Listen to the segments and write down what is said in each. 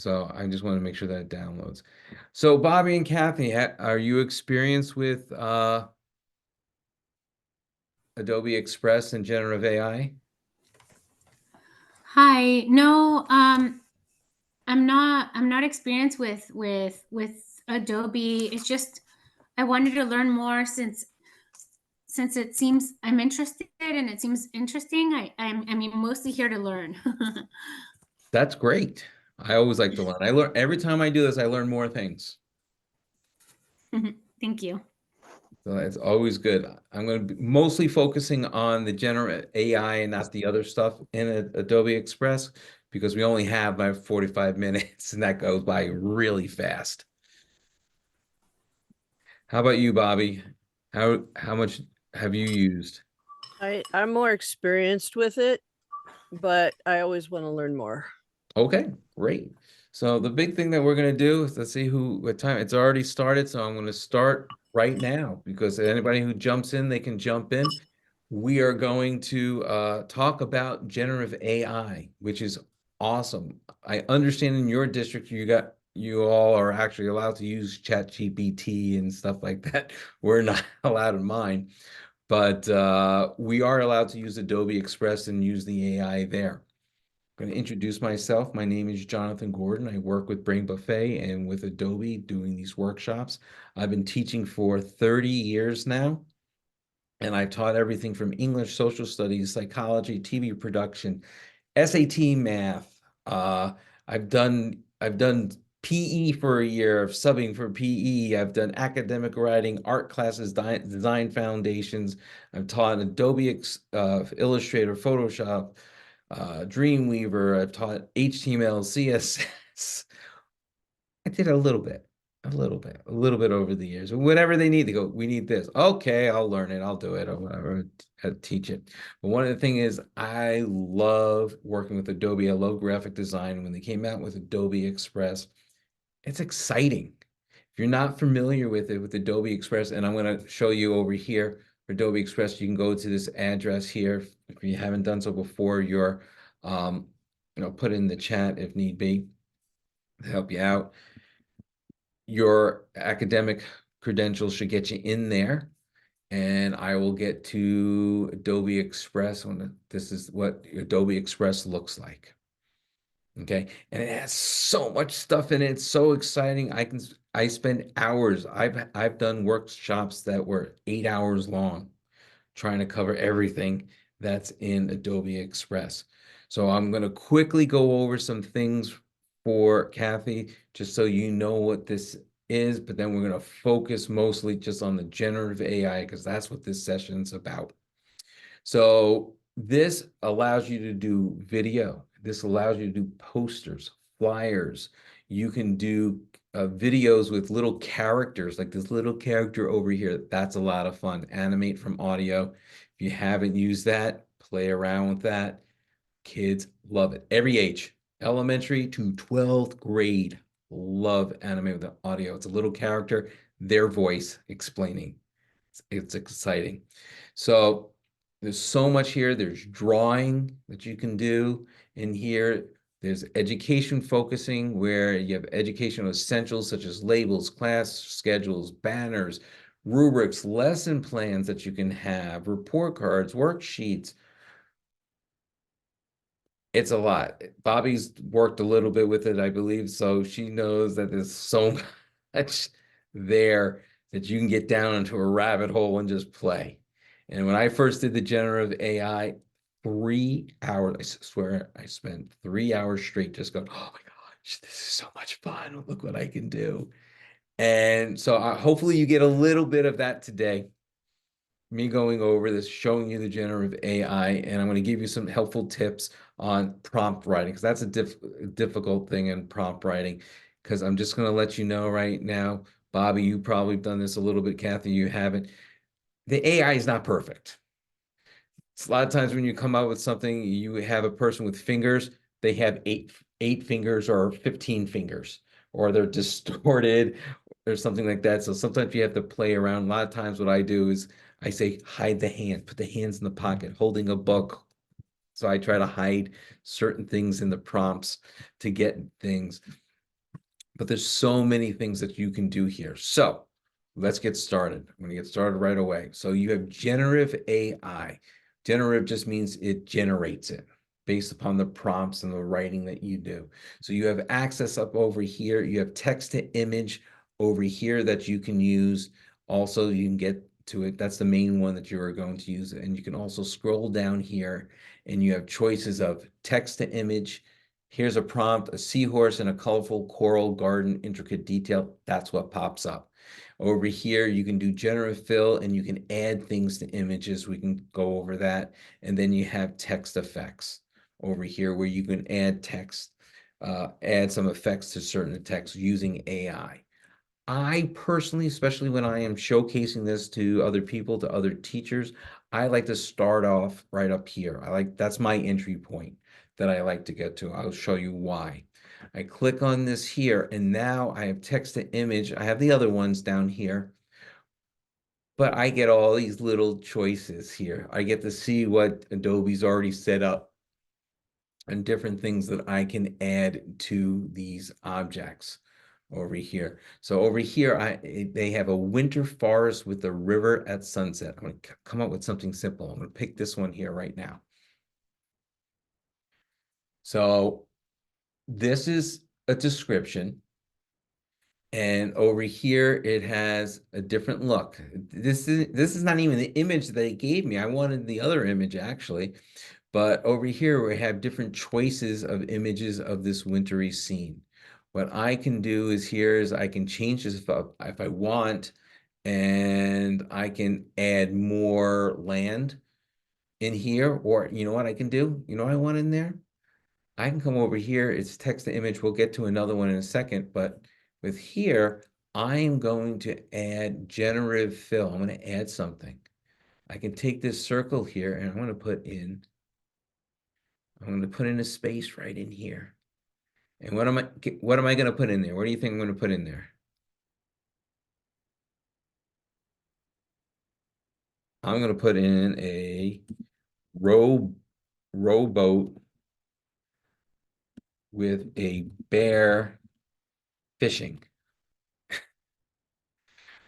So I just want to make sure that it downloads. So Bobby and Kathy, are you experienced with Adobe Express and generative AI? Hi. No, I'm not experienced with Adobe. It's just I wanted to learn more since it seems I'm interested and it seems interesting. I mean mostly here to learn. That's great. I always like to learn. I learn every time I do this, I learn more things. Thank you. So it's always good. I'm going to be mostly focusing on the generative AI and not the other stuff in Adobe Express because we only have about 45 minutes and that goes by really fast. How about you, Bobby? How much have you used? I'm more experienced with it, but I always want to learn more. Okay, great. So the big thing that we're going to do is let's see what time it's already started. So I'm going to start right now because anybody who jumps in, they can jump in. We are going to talk about generative AI, which is awesome. I understand in your district you all are actually allowed to use ChatGPT and stuff like that. We're not allowed in mine, but we are allowed to use Adobe Express and use the AI there. I'm going to introduce myself. My name is Jonathan Gordon. I work with Brain Buffet and with Adobe doing these workshops. I've been teaching for 30 years now, and I've taught everything from English, social studies, psychology, TV production, SAT math. I've done PE for a year of subbing for PE. I've done academic writing, art classes, design foundations. I've taught Adobe Illustrator, Photoshop, Dreamweaver. I've taught HTML, CSS. I did a little bit over the years. Whatever they need, they go, we need this. Okay, I'll learn it. I'll do it or whatever, teach it. But one of the things is I love working with Adobe. I love graphic design. When they came out with Adobe Express, it's exciting. If you're not familiar with it, with Adobe Express, and I'm going to show you over here for Adobe Express, you can go to this address here. If you haven't done so before, um, put in the chat if need be to help you out. Your academic credentials should get you in there. And I will get to Adobe Express when this is what Adobe Express looks like. Okay. And it has so much stuff in it. It's so exciting. I spend hours. I've done workshops that were 8 hours long trying to cover everything that's in Adobe Express. So I'm going to quickly go over some things for Kathy, just so you know what this is, but then we're going to focus mostly just on the generative AI because that's what this session's about. So this allows you to do video. This allows you to do posters, flyers. You can do videos with little characters, like this little character over here. That's a lot of fun. Animate from audio. If you haven't used that, play around with that. Kids love it. Every age, elementary to 12th grade, love animate with the audio. It's a little character, their voice explaining. It's exciting. So there's so much here. There's drawing that you can do in here. There's education focusing where you have educational essentials such as labels, class schedules, banners, rubrics, lesson plans that you can have, report cards, worksheets. It's a lot. Bobby's worked a little bit with it, I believe, so she knows that there's so much there that you can get down into a rabbit hole and just play. And when I first did the generative AI, 3 hours, I swear I spent 3 hours straight just going, oh my gosh, this is so much fun. Look what I can do. And so hopefully you get a little bit of that today. Me going over this, showing you the generative AI, and I'm going to give you some helpful tips on prompt writing because that's a difficult thing in prompt writing. Because I'm just going to let you know right now, Bobby, you probably have done this a little bit. Kathy, you haven't. The AI is not perfect. It's a lot of times when you come out with something, you have a person with fingers, they have eight fingers or 15 fingers, or they're distorted or something like that. So sometimes you have to play around. A lot of times what I do is I say hide the hand, put the hands in the pocket, holding a book. So I try to hide certain things in the prompts to get things. but there's so many things that you can do here. So let's get started. I'm going to get started right away. So you have generative AI. Generative just means it generates it based upon the prompts and the writing that you do. So you have access up over here. You have text to image over here that you can use. Also, you can get to it. That's the main one that you are going to use. And you can also scroll down here and you have choices of text to image. Here's a prompt, a seahorse in a colorful coral garden, intricate detail. That's what pops up. Over here, you can do generative fill and you can add things to images. We can go over that. And then you have text effects over here where you can add text, add some effects to certain text using AI. I personally, especially when I am showcasing this to other people, to other teachers, I like to start off right up here. That's my entry point that I like to get to. I'll show you why. I click on this here, and now I have text to image. I have the other ones down here, but I get all these little choices here. I get to see what Adobe's already set up and different things that I can add to these objects over here. So over here, they have a winter forest with a river at sunset. I'm going to come up with something simple. I'm going to pick this one here right now. So this is a description. And over here, it has a different look. This is not even the image that they gave me. I wanted the other image actually. But over here, we have different choices of images of this wintry scene. What I can do is I can change this if I want, and I can add more land in here, or you know what I can do? You know what I want in there? I can come over here, it's text to image. We'll get to another one in a second, but with here, I am going to add generative fill. I'm going to add something. I can take this circle here and I'm going to put in a space right in here. And what am I going to put in there? What do you think I'm going to put in there? I'm going to put in a rowboat with a bear fishing.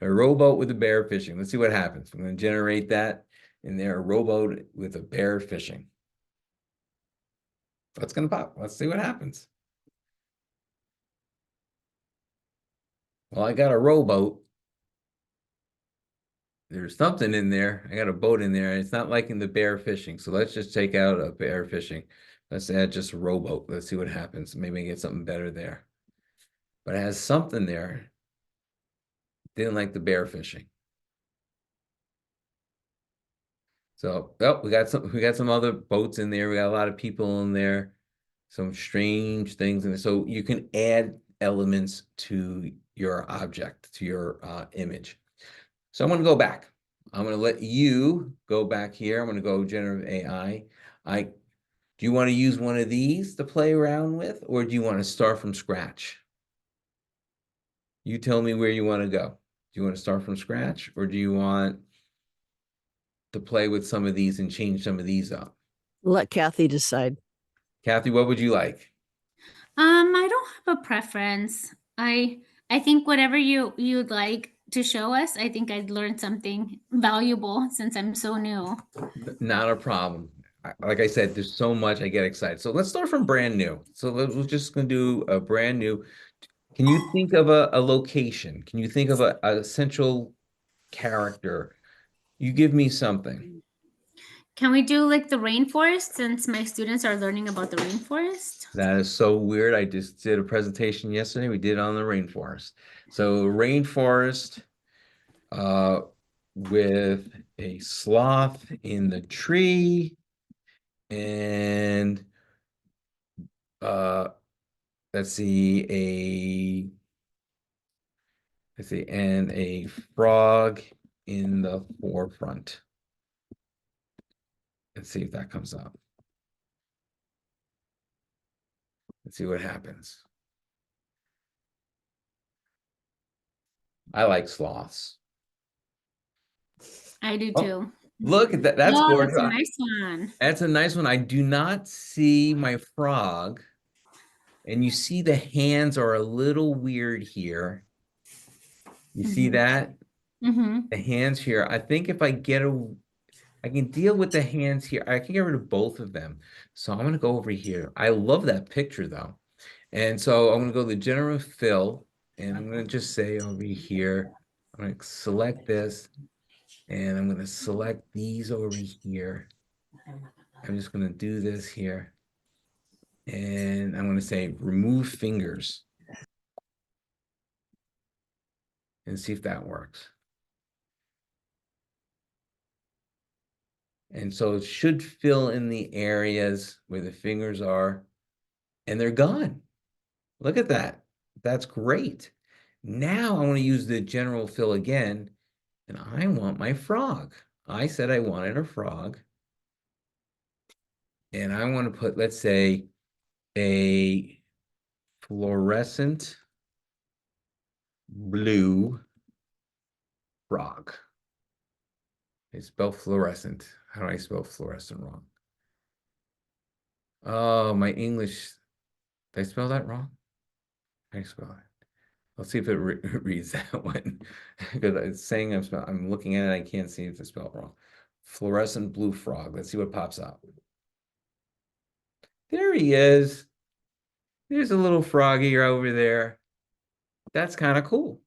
A rowboat with a bear fishing. Let's see what happens. I'm going to generate that in there, a rowboat with a bear fishing. What's going to pop? Let's see what happens. Well, I got a rowboat. There's something in there. I got a boat in there. It's not liking the bear fishing. So let's just take out a bear fishing. Let's add just a rowboat. Let's see what happens. Maybe I get something better there. But it has something there. Didn't like the bear fishing. So, oh, we got some other boats in there. We got a lot of people in there. Some strange things in there. So you can add elements to your object, to your image. So I'm going to go back. I'm going to let you go back here. I'm going to go generative AI. Do you want to use one of these to play around with, or do you want to start from scratch? You tell me where you want to go. Do you want to start from scratch, or do you want to play with some of these and change some of these up? Let Kathy decide. Kathy, what would you like? I don't have a preference. I think whatever you'd like to show us, I think I'd learn something valuable since I'm so new. Not a problem. Like I said, there's so much I get excited. So let's start from brand new. So we're just going to do a brand new. Can you think of a location? Can you think of a central character? You give me something. Can we do like the rainforest since my students are learning about the rainforest? That is so weird. I just did a presentation yesterday. We did it on the rainforest. So rainforest with a sloth in the tree and let's see, and a frog in the forefront. Let's see if that comes up. Let's see what happens. I like sloths. I do Oh, too. look at that. That's Oh, gorgeous. that's a nice one. That's a nice one. I do not see my frog. And you see the hands are a little weird here. You see that? Mm-hmm. The hands here. I think if I can deal with the hands here. I can get rid of both of them. So I'm going to go over here. I love that picture though. And so I'm going to go to the generative fill, and I'm going to just say over here, I'm going to select this, and I'm going to select these over here. I'm just going to do this here. And I'm going to say remove fingers and see if that works. And so it should fill in the areas where the fingers are, and they're gone. Look at that. That's great. Now I want to use the general fill again, and I want my frog. I said I wanted a frog. And I want to put, let's say, a fluorescent blue frog. I spell fluorescent. How do I spell fluorescent wrong? Oh, my English. Did I spell that wrong? How do I spell it? Let's see if it reads that one. Because it's saying I'm looking at it, I can't see if it's spelled wrong. Fluorescent blue frog. Let's see what pops up. There he is. There's a little froggy over there. That's kind of cool.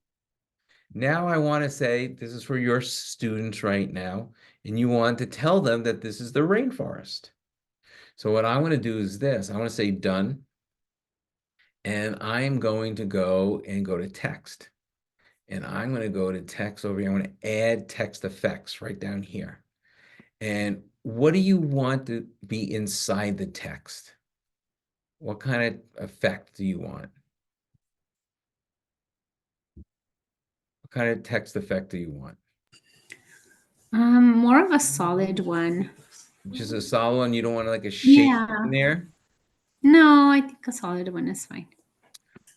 Now I want to say this is for your students right now, and you want to tell them that this is the rainforest. So what I want to do is this. I want to say done, and I'm going to go to text. And I'm going to go to text over here. I want to add text effects right down here. And what do you want to be inside the text? What kind of effect do you want? What kind of text effect do you want? More of a solid one. Just a solid one? You don't want like a shape Yeah. in there? No, I think a solid one is fine.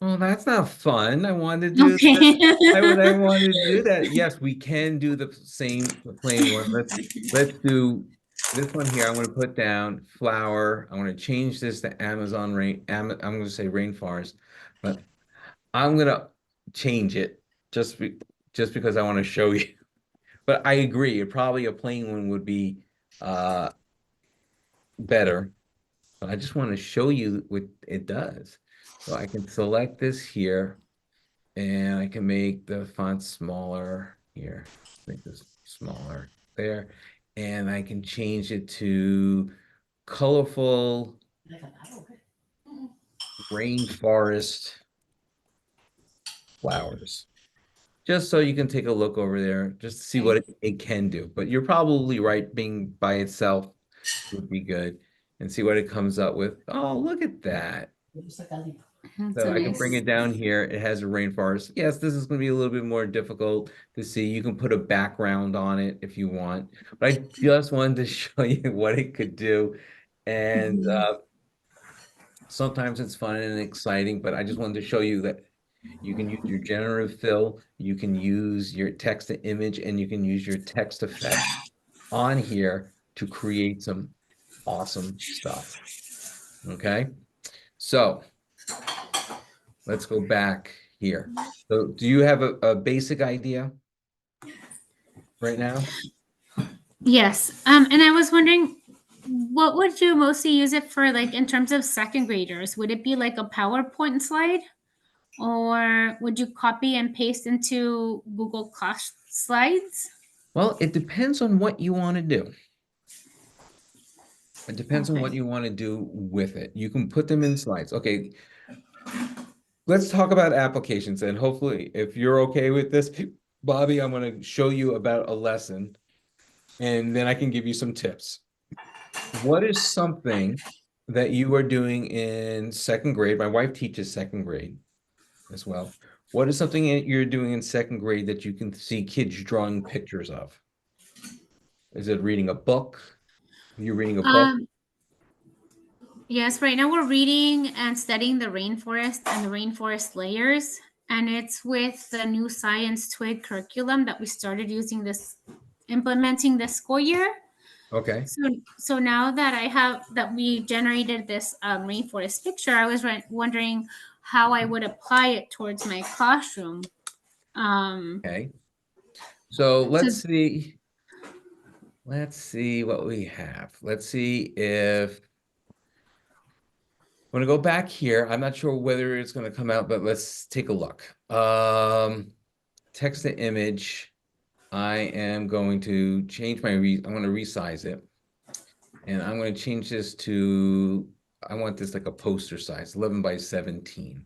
Oh, that's not fun. I wanted to do that. Okay. Why would I want to do that? Yes, we can do the plain one. Let's do this one here. I'm going to put down flower. I want to change this to Amazon rain. I'm going to say rainforest, but I'm going to change it just because I want to show you. But I agree. Probably a plain one would be better. But I just want to show you what it does. So I can select this here. And I can make the font smaller here. Make this smaller there. And I can change it to colorful rainforest flowers. Just so you can take a look over there, just to see what it can do. But you're probably right, being by itself would be good. And see what it comes up with. Oh, look at that. That's So so I can bring nice. it down here. It has a rainforest. Yes, this is going to be a little bit more difficult to see. You can put a background on it if you want, but I just wanted to show you what it could do. And sometimes it's fun and exciting, but I just wanted to show you that you can use your generative fill, you can use your text to image, and you can use your text effect on here to create some awesome stuff. Okay, so let's go back here. So do you have a basic idea right now? Yes. And I was wondering, what would you mostly use it for, like in terms of second graders? Would it be like a PowerPoint slide? Or would you copy and paste into Google Class slides? Well, it depends on what you want to do. It depends on what Okay. you want to do with it. You can put them in slides. Okay, let's talk about applications, and hopefully if you're okay with this, Bobby, I'm going to show you about a lesson and then I can give you some tips. What is something that you are doing in second grade? My wife teaches second grade as well. What is something that you're doing in second grade that you can see kids drawing pictures of? Is it reading a book? Are you reading a book? Um, yes, right now we're reading and studying the rainforest and the rainforest layers. And it's with the new science twig curriculum that we started using implementing this school year. Okay. So now that we generated this rainforest picture, I was wondering how I would apply it towards my classroom. Okay. So So let's see what we have. Let's see if I'm going to go back here. I'm not sure whether it's going to come out, but let's take a look. Text to image. I am going to change I'm going to resize it. And I'm going to change this to, I want this like a poster size, 11 by 17.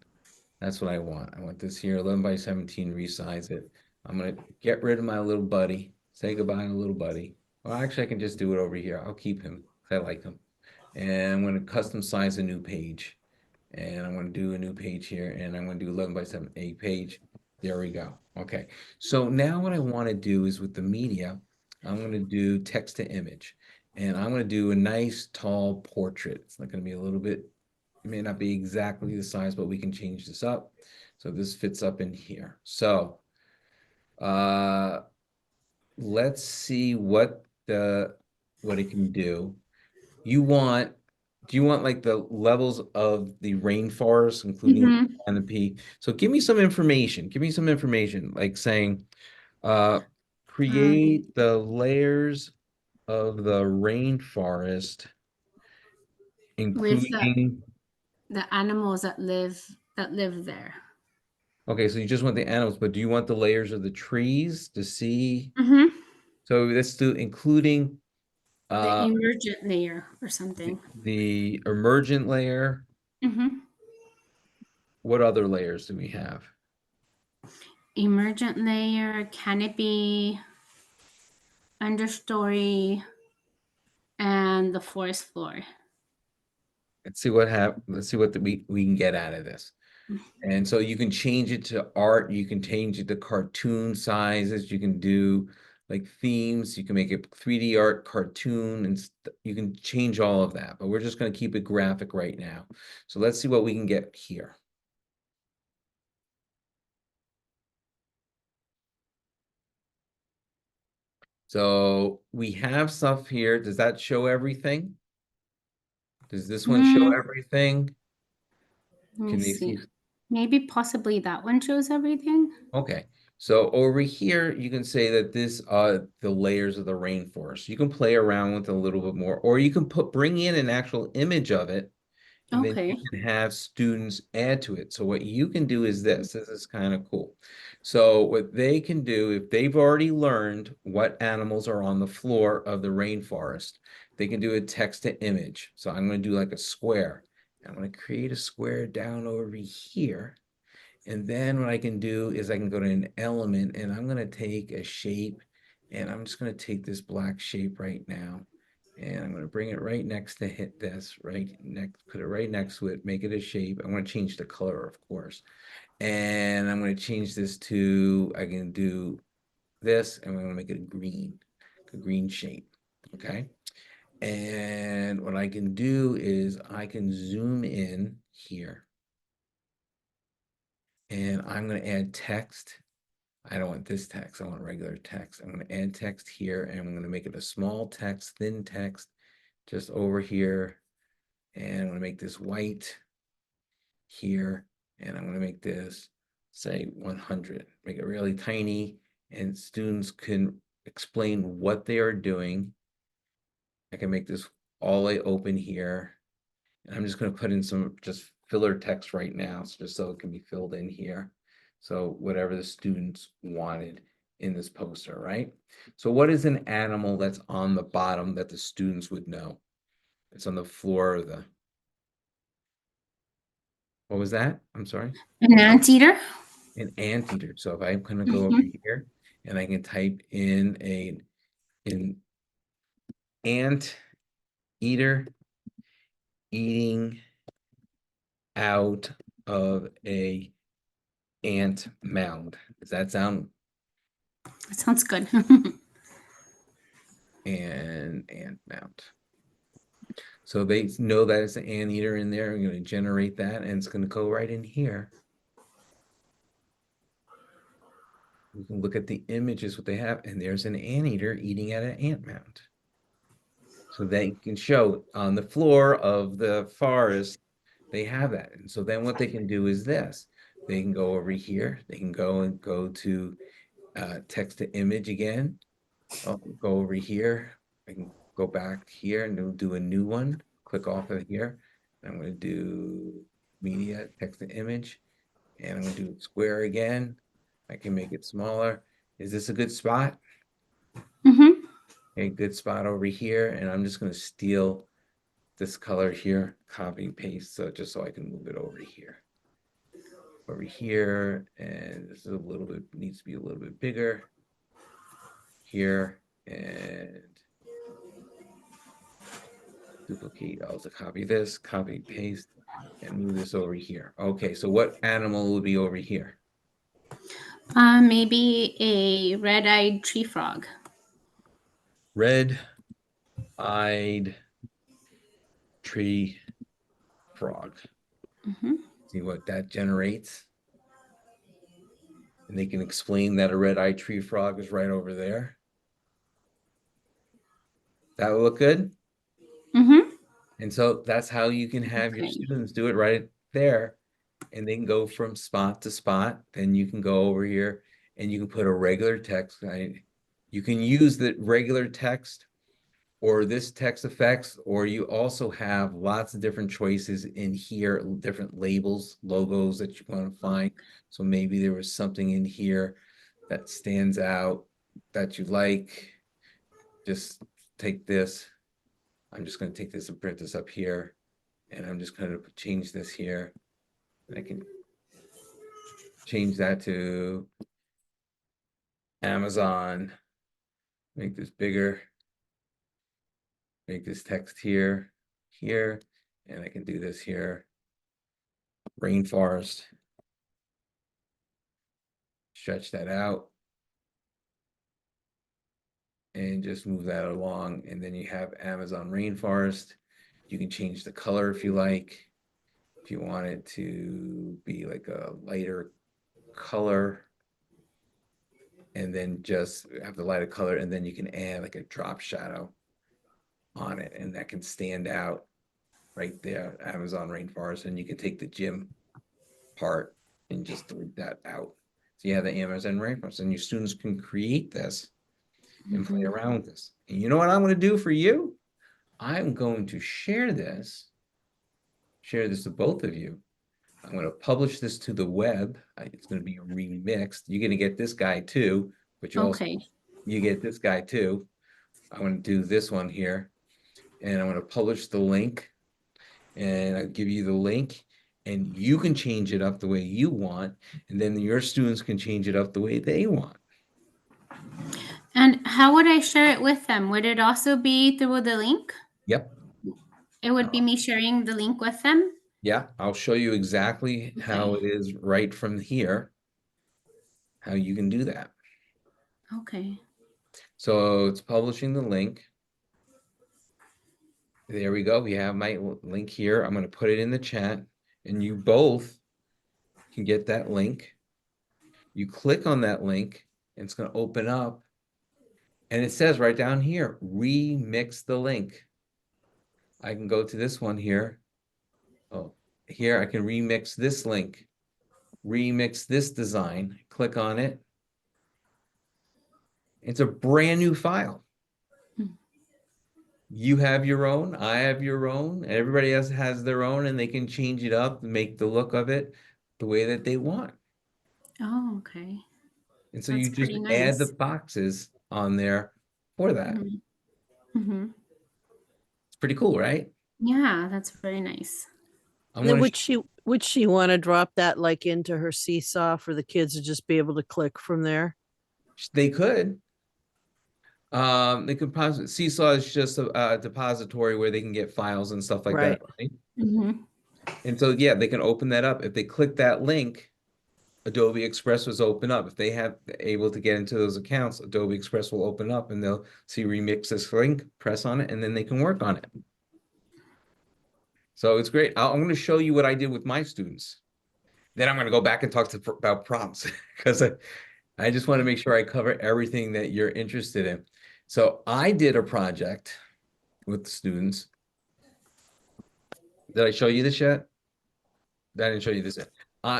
That's what I want. I want this here, 11 by 17, resize it. I'm going to get rid of my little buddy, say goodbye to little buddy. Well, actually, I can just do it over here. I'll keep him because I like him. And I'm going to custom size a new page. And I'm going to do a new page here. And I'm going to do 11 by 7, a page. There we go. Okay. So now what I want to do is with the media, I'm going to do text to image. And I'm going to do a nice tall portrait. It's not going to be a little bit, it may not be exactly the size, but we can change this up. So this fits up in here. So let's see what it can do. Do you want like the levels of the rainforest, including mhm. canopy? So give me some information. Give me some information, like saying, uh, um, create the layers of the rainforest, with including. the animals that live there. Okay, so you just want the animals, but do you want the layers of the trees to see? Hmm. So let's do including The uh emergent layer or something. the emergent layer. Hmm. What other layers do we have? Emergent layer, canopy, understory, and the forest floor. Let's see what we can get out of this. And so you can change it to art, you can change it to cartoon sizes, you can do like themes, you can make it 3D art, cartoon, and you can change all of that. But we're just going to keep it graphic right now. So let's see what we can get here. So we have stuff here. Does that show everything? Does this one show Mm, everything? let me Can they see. see? Maybe possibly that one shows everything. Okay. So over here, you can say that this are the layers of the rainforest. You can play around with it a little bit more, or you can bring in an actual image of it, and then you Okay. can have students add to it. So what you can do is this is kind of cool. So what they can do, if they've already learned what animals are on the floor of the rainforest, they can do a text to image. So I'm going to do like a square. I'm going to create a square down over here. And then what I can do is I can go to an element and I'm going to take a shape and I'm just going to take this black shape right now. And I'm going to bring it right next to hit this, right next, put it right next to it, make it a shape. I want to change the color, of course. And I'm going to change this to, I can do this and I'm going to make it a green shape. Okay. And what I can do is I can zoom in here and I'm going to add text. I don't want this text. I want regular text. I'm going to add text here and I'm going to make it a small text, thin text just over here. And I'm going to make this white here. And I'm going to make this say 100, make it really tiny. And students can explain what they are doing. I can make this all the way open here. And I'm just going to put in some just filler text right now, so just so it can be filled in here. So whatever the students wanted in this poster, right? So what is an animal that's on the bottom that the students would know? It's on the floor of the, what was that? I'm sorry. An anteater. An anteater. So if I'm going to go over Hmm. here and I can type in an ant eater eating out of a ant mound. Does that sound? That sounds good. And ant mound. So they know that it's an anteater in there. I'm going to generate that and it's going to go right in here. We can look at the images, what they have, and there's an anteater eating at an ant mound. So they can show on the floor of the forest, they have that. And so then what they can do is this. They can go over here. They can go to text to image again. I'll go over here. I can go back here and do a new one. Click off of here. I'm going to do media, text to image, and I'm going to do square again. I can make it smaller. Is this a good spot? Mm-hmm. A good spot over here, and I'm just going to steal this color here, copy and paste, so just so I can move it over here. Over here, and this is a little bit, needs to be a little bit bigger here, and duplicate. I'll also copy this, copy, paste, and move this over here. Okay, so what animal will be over here? Maybe a red-eyed tree frog. Red-eyed tree frog. Mm-hmm. See what that generates? And they can explain that a red-eyed tree frog is right over there. That would look good? Mm-hmm. And so that's how you can have your Okay. students do it right there. And they can go from spot to spot. Then you can go over here and you can put a regular text. Right? You can use the regular text or this text effects, or you also have lots of different choices in here, different labels, logos that you want to find. So maybe there was something in here that stands out that you like. Just take this. I'm just going to take this and print this up here. And I'm just going to change this here. And I can change that to Amazon. Make this bigger. Make this text here, here. And I can do this here. Rainforest. Stretch that out. And just move that along. And then you have Amazon rainforest. You can change the color if you like. If you want it to be like a lighter color, and then just have the lighter color, and then you can add like a drop shadow on it, and that can stand out right there, Amazon rainforest. And you can take the gym part and just delete that out. So you have the Amazon rainforest, and your students can create this and play around with this. And you know what I'm going to do for you? I'm going to share this to both of you. I'm going to publish this to the web. It's going to be remixed. You're going to get this guy too, but Okay. you get this guy too. I'm going to do this one here, and I'm going to publish the link, and I'll give you the link, and you can change it up the way you want, and then your students can change it up the way they want. And how would I share it with them? Would it also be through the link? Yep. It would be me sharing the link with them? Yeah, I'll show you exactly how it is right from here, how you can do that. Okay. So it's publishing the link. There we go. We have my link here. I'm going to put it in the chat, and you both can get that link. You click on that link, and it's going to open up. And it says right down here, remix the link. I can go to this one here. Oh, here I can remix this link, remix this design. Click on it. It's a brand new file. You have your own, I have your own, everybody else has their own, and they can change it up and make the look of it the way that they want. Oh, okay. And so That's you just pretty add the nice. boxes on there for that. Mm-hmm. It's pretty cool, right? Yeah, that's very nice. I'm gonna Would she want to drop that like into her seesaw for the kids to just be able to click from there? they could. They could possibly Seesaw is just a depository where they can get files and stuff like that, right? Mm-hmm. And so yeah, they can open that up. If they click that link, Adobe Express was open up. If they have able to get into those accounts, Adobe Express will open up and they'll see remix this link, press on it, and then they can work on it. So it's great. I'm going to show you what I did with my students. Then I'm going to go back and talk about prompts because I just want to make sure I cover everything that you're interested in. So I did a project with the students. Did I show you this yet? I didn't show you this yet.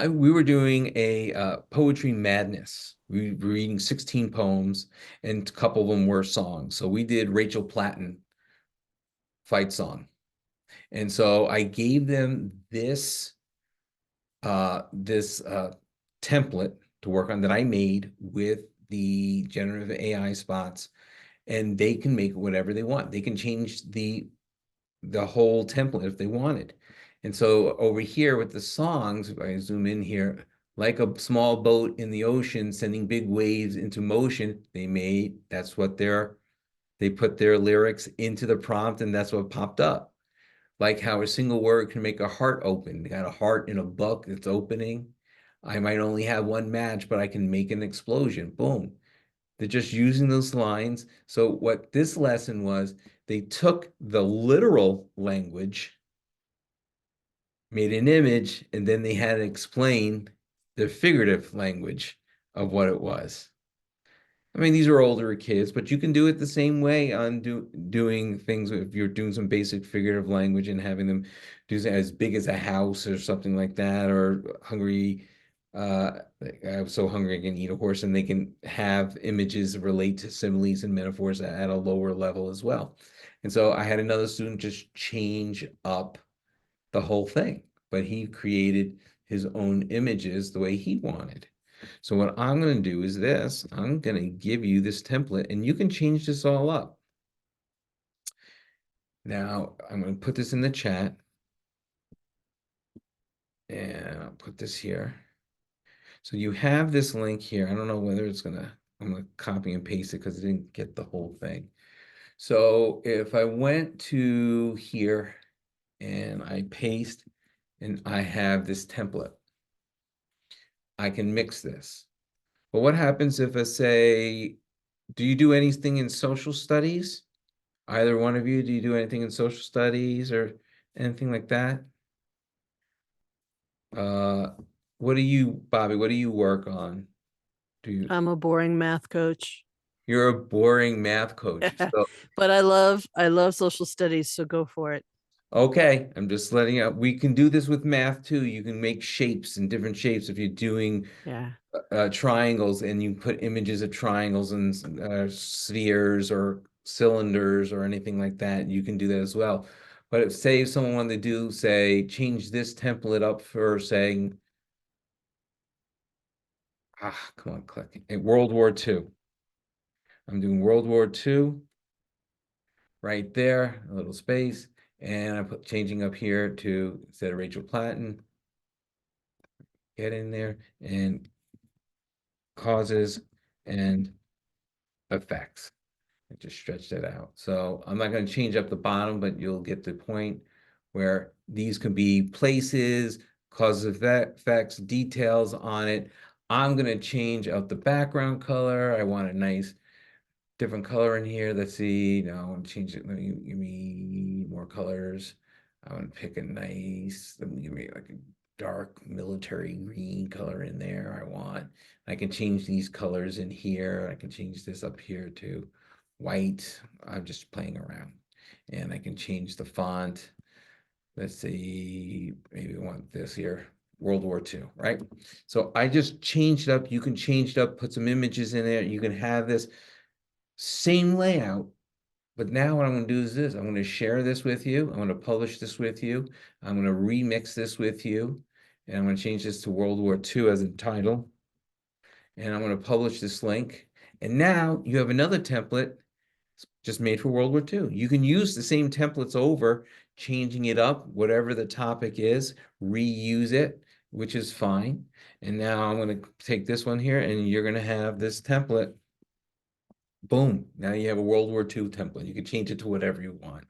We were doing a poetry madness. We were reading 16 poems, and a couple of them were songs. So we did Rachel Platten fight song. And so I gave them this template to work on that I made with the generative AI spots, and they can make whatever they want. They can change the whole template if they wanted. And so over here with the songs, if I zoom in here, like a small boat in the ocean sending big waves into motion, that's what they put their lyrics into the prompt, and that's what popped up. Like how a single word can make a heart open. They got a heart in a book that's opening. I might only have one match, but I can make an explosion. Boom. They're just using those lines. So what this lesson was, they took the literal language, made an image, and then they had to explain the figurative language of what it was. I mean, these are older kids, but you can do it the same way on doing things if you're doing some basic figurative language and having them do as big as a house or something like that, or hungry. I'm so hungry I can eat a horse, and they can have images relate to similes and metaphors at a lower level as well. And so I had another student just change up the whole thing, but he created his own images the way he wanted. So what I'm going to do is this. I'm going to give you this template, and you can change this all up. Now, I'm going to put this in the chat, and I'll put this here. So you have this link here. I don't know whether I'm going to copy and paste it because I didn't get the whole thing. So if I went to here and I paste, and I have this template, I can mix this. But what happens if I say, do you do anything in social studies? Either one of you, do you do anything in social studies or anything like that? What do you, Bobby, what do you work on? I'm a boring math coach. You're a boring math coach. So, But I love social studies, so go for it. okay, I'm just letting you, we can do this with math too. You can make shapes and different shapes if you're doing triangles, and you put images of triangles and spheres or cylinders or anything like that. You can do that as well. But if, say, someone wanted to do, say, change this template up for saying, come on, click. World War II. I'm doing World War II right there, a little space, and I put changing up here to, instead of Rachel Platten, get in there, and causes and effects. I just stretch that out. So I'm not going to change up the bottom, but you'll get the point where these can be places, causes, effects, details on it. I'm going to change out the background color. I want a nice different color in here. Let's see. No, I want to change it. Let me give me more colors. I want to pick a nice, let me give me like a dark military green color in there. I can change these colors in here. I can change this up here to white. I'm just playing around. And I can change the font. Let's see, maybe I want this here, World War II, right? So I just changed it up. You can change it up, put some images in there. You can have this same layout, but now what I'm going to do is this. I'm going to share this with you. I'm going to publish this with you. I'm going to remix this with you. And I'm going to change this to World War II as a title. And I'm going to publish this link. And now you have another template just made for World War II. You can use the same templates over, changing it up, whatever the topic is, reuse it, which is fine. And now I'm going to take this one here, and you're going to have this template. Boom. Now you have a World War II template. You can change it to whatever you want.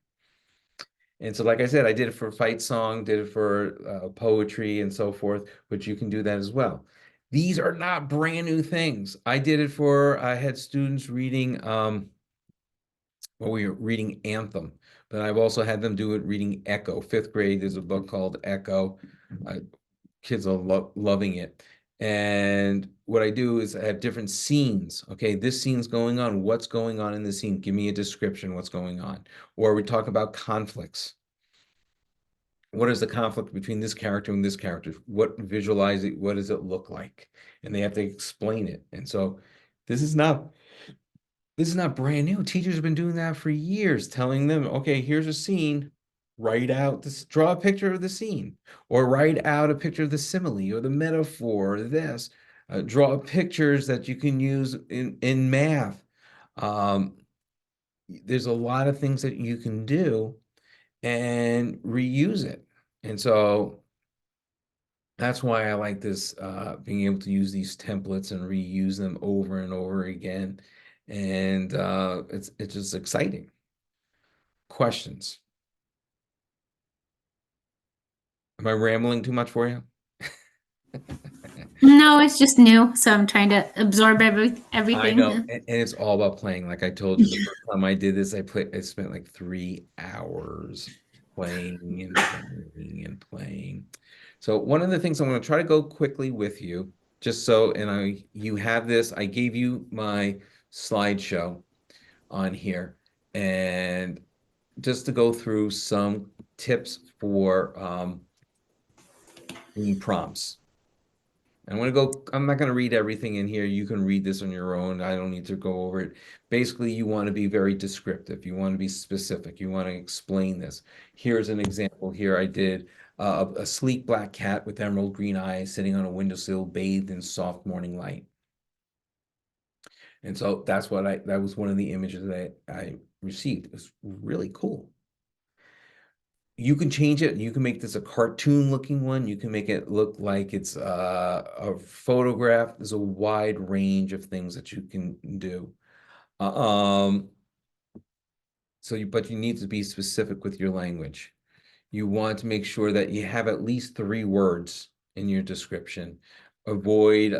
And so, like I said, I did it for fight song, did it for poetry and so forth, but you can do that as well. These are not brand new things. I did it I had students reading, we were reading Anthem, but I've also had them do it reading Echo. 5th grade, there's a book called Echo. Kids are loving it. And what I do is I have different scenes. Okay, this scene's going on. What's going on in the scene? Give me a description. What's going on? Or we talk about conflicts. What is the conflict between this character and this character? What visualize it? What does it look like? And they have to explain it. And so this is not brand new. Teachers have been doing that for years, telling them, okay, here's a scene, write out this, draw a picture of the scene, or write out a picture of the simile or the metaphor or this. Draw pictures that you can use in math. Um, there's a lot of things that you can do and reuse it. And so that's why I like this, being able to use these templates and reuse them over and over again. And it's just exciting. Questions? Am I rambling too much for you? No, it's just new, so I'm trying to absorb I everything. know, and it's all about playing. Like I told you, the first time I did this, I spent like 3 hours playing and playing and playing. So one of the things I'm going to try to go quickly with you, just so, and you have this, I gave you my slideshow on here, and just to go through some tips for doing prompts. I'm not going to read everything in here. You can read this on your own. I don't need to go over it. Basically, you want to be very descriptive. You want to be specific. You want to explain this. Here's an example here. I did a sleek black cat with emerald green eyes sitting on a windowsill bathed in soft morning light. And so that was one of the images that I received. It was really cool. You can change it. You can make this a cartoon looking one. You can make it look like it's a photograph. There's a wide range of things that you can do. Um, but you need to be specific with your language. You want to make sure that you have at least 3 words in your description. Avoid,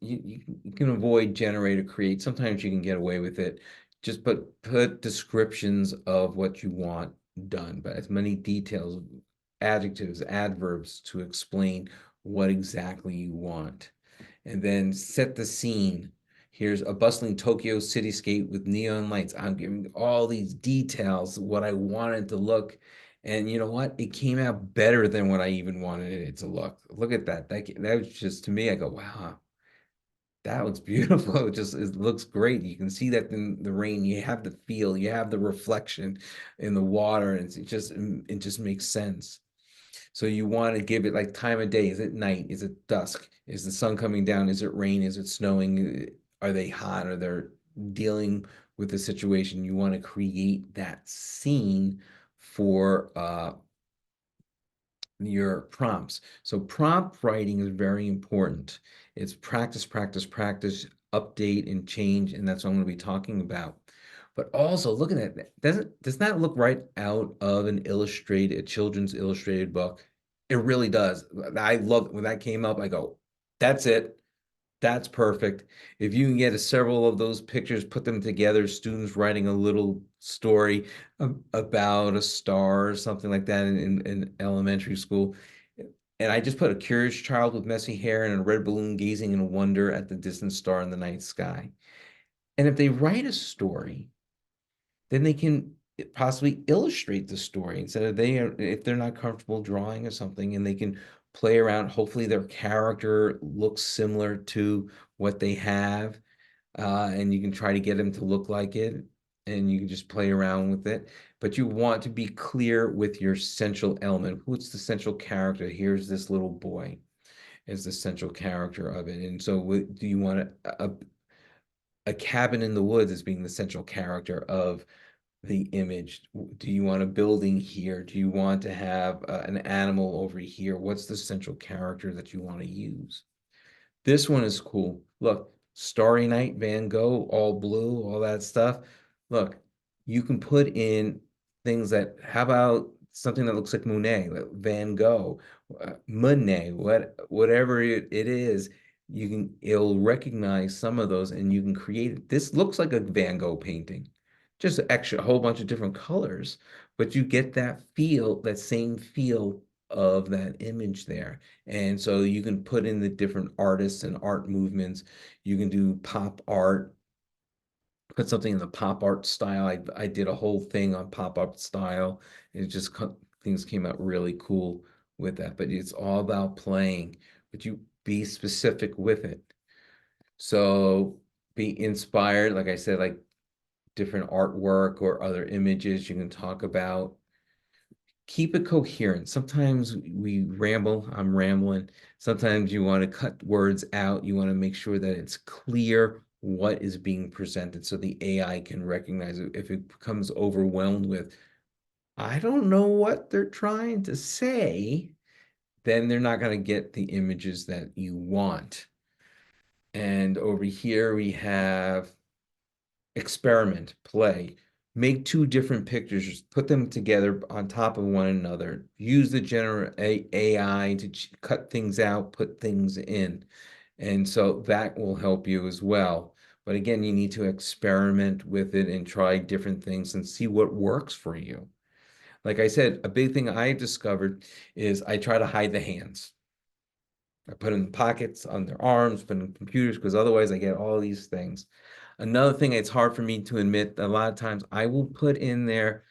you can avoid generate or create. Sometimes you can get away with it. Just put descriptions of what you want done, but as many details, adjectives, adverbs to explain what exactly you want. And then set the scene. Here's a bustling Tokyo cityscape with neon lights. I'm giving all these details, what I wanted to look. And you know what? It came out better than what I even wanted it to look. Look at that. That was just, to me, I go, wow, that looks beautiful. It looks great. You can see that in the rain. You have the feel, you have the reflection in the water, and it just makes sense. So you want to give it like time of day. Is it night? Is it dusk? Is the sun coming down? Is it rain? Is it snowing? Are they hot? Are they dealing with the situation? You want to create that scene for your prompts. So prompt writing is very important. It's practice, practice, practice, update and change, and that's what I'm going to be talking about. But also look at that. Does that look right out of a children's illustrated book? It really does. I love when that came up. I go, that's it. That's perfect. If you can get several of those pictures, put them together, students writing a little story about a star or something like that in elementary school. And I just put a curious child with messy hair and a red balloon gazing in wonder at the distant star in the night sky. And if they write a story, then they can possibly illustrate the story instead of if they're not comfortable drawing or something, and they can play around. Hopefully their character looks similar to what they have, and you can try to get them to look like it, and you can just play around with it. But you want to be clear with your central element. Who's the central character? Here's this little boy as the central character of it. And so do you want a cabin in the woods as being the central character of the image? Do you want a building here? Do you want to have an animal over here? What's the central character that you want to use? This one is cool. Look, Starry Night, Van Gogh, all blue, all that stuff. Look, you can put in things how about something that looks like Monet, like Van Gogh, Monet, whatever it is, it'll recognize some of those and you can create it. This looks like a Van Gogh painting, just a whole bunch of different colors, but you get that feel, that same feel of that image there. And so you can put in the different artists and art movements. You can do pop art, put something in the pop art style. I did a whole thing on pop art style. It just things came out really cool with that. But it's all about playing, but you be specific with it. So be inspired, like I said, like different artwork or other images you can talk about. Keep it coherent. Sometimes we ramble, I'm rambling. Sometimes you want to cut words out. You want to make sure that it's clear what is being presented so the AI can recognize it. If it becomes overwhelmed with, I don't know what they're trying to say, then they're not going to get the images that you want. And over here we have experiment, play, make two different pictures, put them together on top of one another, use the generative AI to cut things out, put things in. And so that will help you as well. But again, you need to experiment with it and try different things and see what works for you. Like I said, a big thing I discovered is I try to hide the hands. I put in pockets on their arms, put in computers, because otherwise I get all these things. Another thing, it's hard for me to admit, a lot of times I will put in there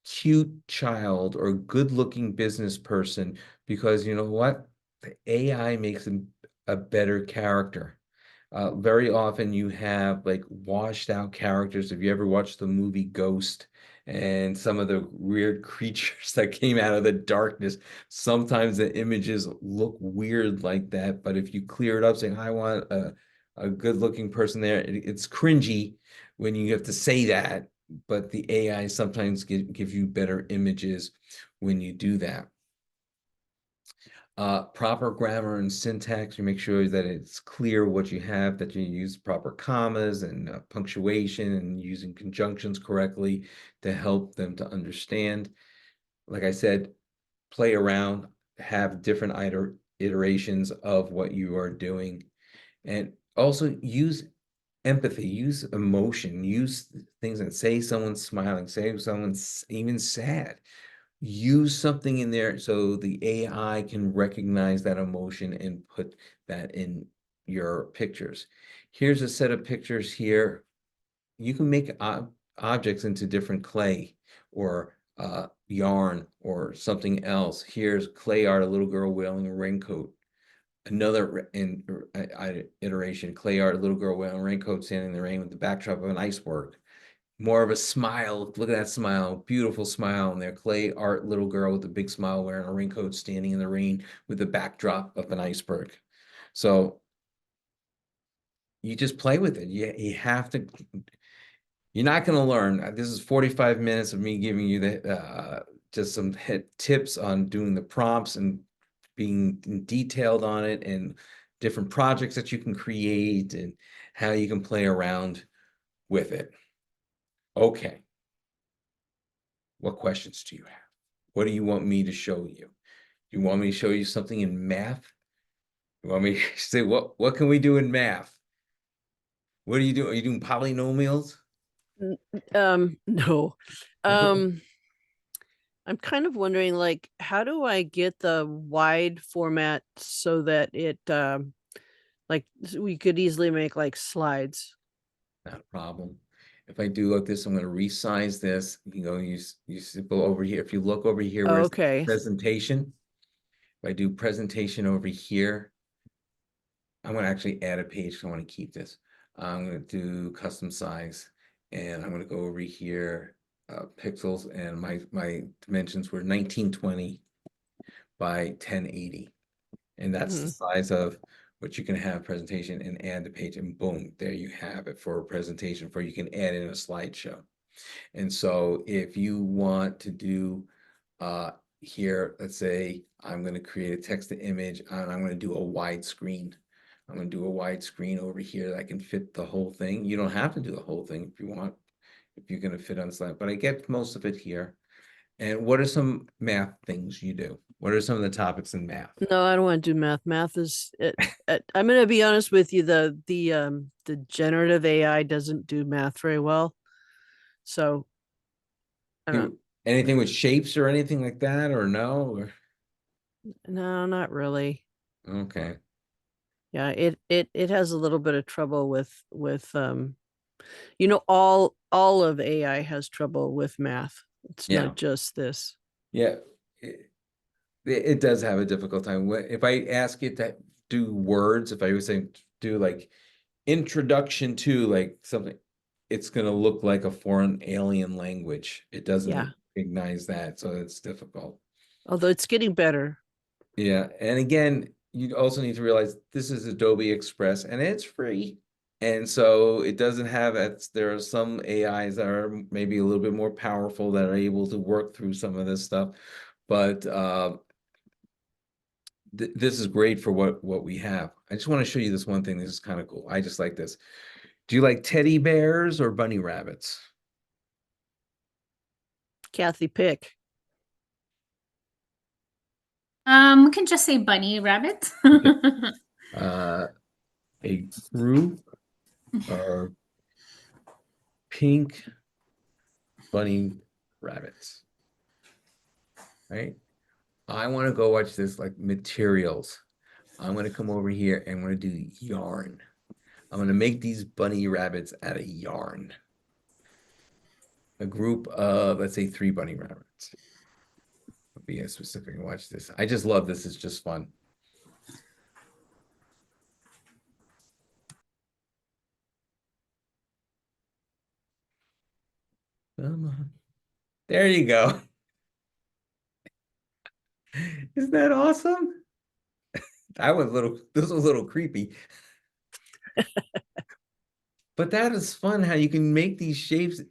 cute child or good looking business person because you know what? The AI makes a better character. Very often you have like washed out characters. If you ever watched the movie Ghost and some of the weird creatures that came out of the darkness, sometimes the images look weird like that. But if you clear it up saying, I want a good looking person there, it's cringy when you have to say that. But the AI sometimes give you better images when you do that. Proper grammar and syntax, you make sure that it's clear what you have, that you use proper commas and punctuation and using conjunctions correctly to help them to understand. Like I said, play around, have different iterations of what you are doing, and also use empathy, use emotion, use things that say someone's smiling, say someone's even sad. Use something in there so the AI can recognize that emotion and put that in your pictures. Here's a set of pictures here. You can make objects into different clay or yarn or something else. Here's clay art, a little girl wearing a raincoat. Another iteration, clay art, a little girl wearing a raincoat standing in the rain with the backdrop of an iceberg. More of a smile. Look at that smile. Beautiful smile. And their clay art little girl with a big smile wearing a raincoat standing in the rain with the backdrop of an iceberg. So you just play with it. You have to, you're not going to learn. This is 45 minutes of me giving you the just some tips on doing the prompts and being detailed on it and different projects that you can create and how you can play around with it. Okay. What questions do you have? What do you want me to show you? Do you want me to show you something in math? You want me to say, what can we do in math? What are you doing? Are you doing polynomials? No. I'm kind of wondering, like, how do I get the wide format so that it, like, we could easily make like slides? Not a problem. If I do like this, I'm going to resize this. You know, you simple over here. If you look over here where it's Okay. presentation, if I do presentation over here, I'm going to actually add a page. I want to keep this. I'm going to do custom size, and I'm going to go over here, pixels, and my dimensions were 1920 by 1080, and that's the size of what you can have presentation and add the page, and boom, there you have it for a presentation. For you can add in a slideshow. And so if you want to do here, let's say I'm going to create a text to image and I'm going to do a widescreen. I'm going to do a widescreen over here that I can fit the whole thing. You don't have to do the whole thing if you want, if you're going to fit on the slide, but I get most of it here. And what are some math things you do? What are some of the topics in math? No, I don't want to do math. Math is I'm going to be honest with you, the generative AI doesn't do math very well. So I don't know. Anything with shapes or anything like that, or no? Or No, not really. Okay. Yeah, it has a little bit of trouble with you know, all of AI has trouble with math. It's Yeah. not just this. Yeah. It does have a difficult time. If I ask it to do words, if I was saying do like introduction to like something, it's going to look like a foreign alien language. It Yeah. doesn't recognize that, so it's difficult. Although it's getting better. Yeah, and again, you also need to realize this is Adobe Express and it's free. And so it doesn't have there are some AIs that are maybe a little bit more powerful that are able to work through some of this stuff. But this is great for what we have. I just want to show you this one thing. This is kind of cool. I just like this. Do you like teddy bears or bunny rabbits? Kathy, pick. We can just say bunny rabbit. Okay. A group of pink bunny rabbits, right? I want to go watch this like materials. I'm going to come over here and I'm going to do yarn. I'm going to make these bunny rabbits out of yarn. A group of, let's say, 3 bunny rabbits. I'll be specific and watch this. I just love this. It's just fun. Come on. There you go. Isn't that awesome? This was a little creepy. But that is fun how you can make these shapes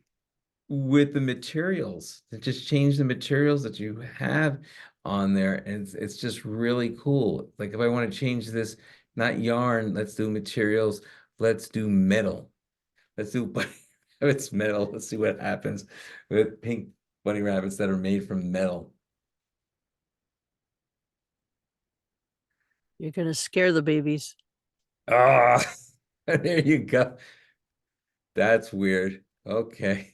with the materials. To just change the materials that you have on there. And it's just really cool. Like if I want to change this, not yarn, let's do materials. Let's do metal. Let's do bunny rabbits metal. Let's see what happens with pink bunny rabbits that are made from metal. You're gonna scare the babies. Ah, there you go. That's weird. Okay.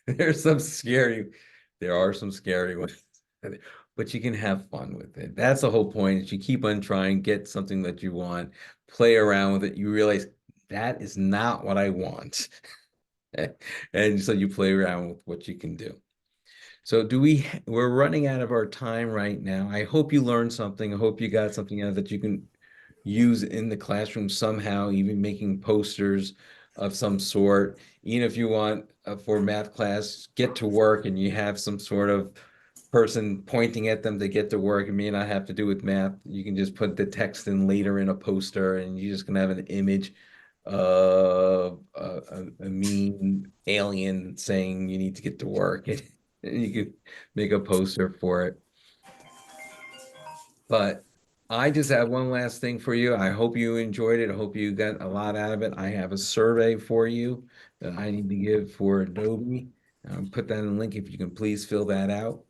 There's some scary, there are some scary ones, but you can have fun with it. That's the whole point is you keep on trying, get something that you want, play around with it. You realize that is not what I want. And so you play around with what you can do. So we're running out of our time right now. I hope you learned something. I hope you got something out that you can use in the classroom somehow, even making posters of some sort. Even if you want for math class, get to work and you have some sort of person pointing at them to get to work. It may not have to do with math. You can just put the text in later in a poster and you're just gonna have an image of a mean alien saying you need to get to work. And you could make a poster for it. But I just have one last thing for you. I hope you enjoyed it. I hope you got a lot out of it. I have a survey for you that I need to give for Adobe. Put that in the link if you can please fill that out.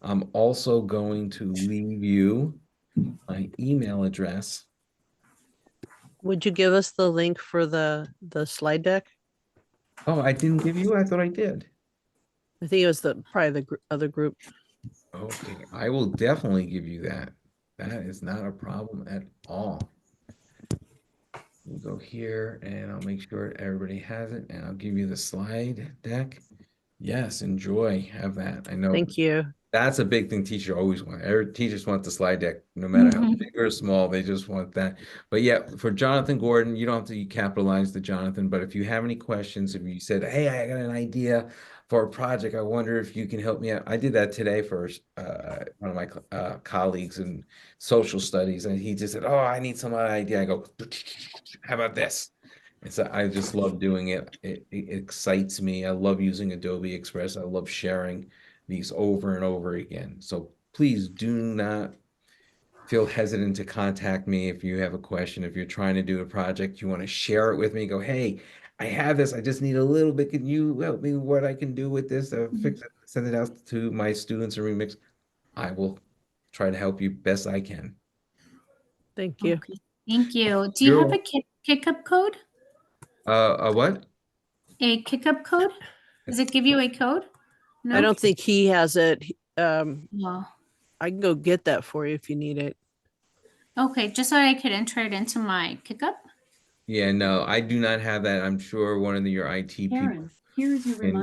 I'm also going to leave you my email address. Would you give us the link for the slide deck? Oh, I didn't give you? I thought I did. I think it was probably the other group. Okay, I will definitely give you that. That is not a problem at all. We'll go here and I'll make sure everybody has it and I'll give you the slide deck. Yes, enjoy. Have that. I know Thank you. that's a big thing teachers always want. Every teachers want the slide deck, no matter how big or small, they just want that. But yeah, for Jonathan Gordon, you don't have to capitalize the Jonathan, but if you have any questions, if you said, hey, I got an idea for a project, I wonder if you can help me out. I did that today for one of my colleagues in social studies, and he just said, oh, I need some idea. I go, how about this? And so I just love doing it. It excites me. I love using Adobe Express. I love sharing these over and over again. So please do not feel hesitant to contact me if you have a question. If you're trying to do a project, you want to share it with me, go, hey, I have this. I just need a little bit. Can you help me what I can do with this? Fix it, send it out to my students and remix. I will try to help you best I can. Thank you. Okay. Thank you. Do you have You're a kick-up code? a what? A kick-up code? Does it give you a code? I No? don't think he has it. No. I can go get that for you if you need it. Okay, just so I could enter it into my pickup. Yeah, no, I do not have that. I'm sure one of your IT people Karen, here is your can reminder.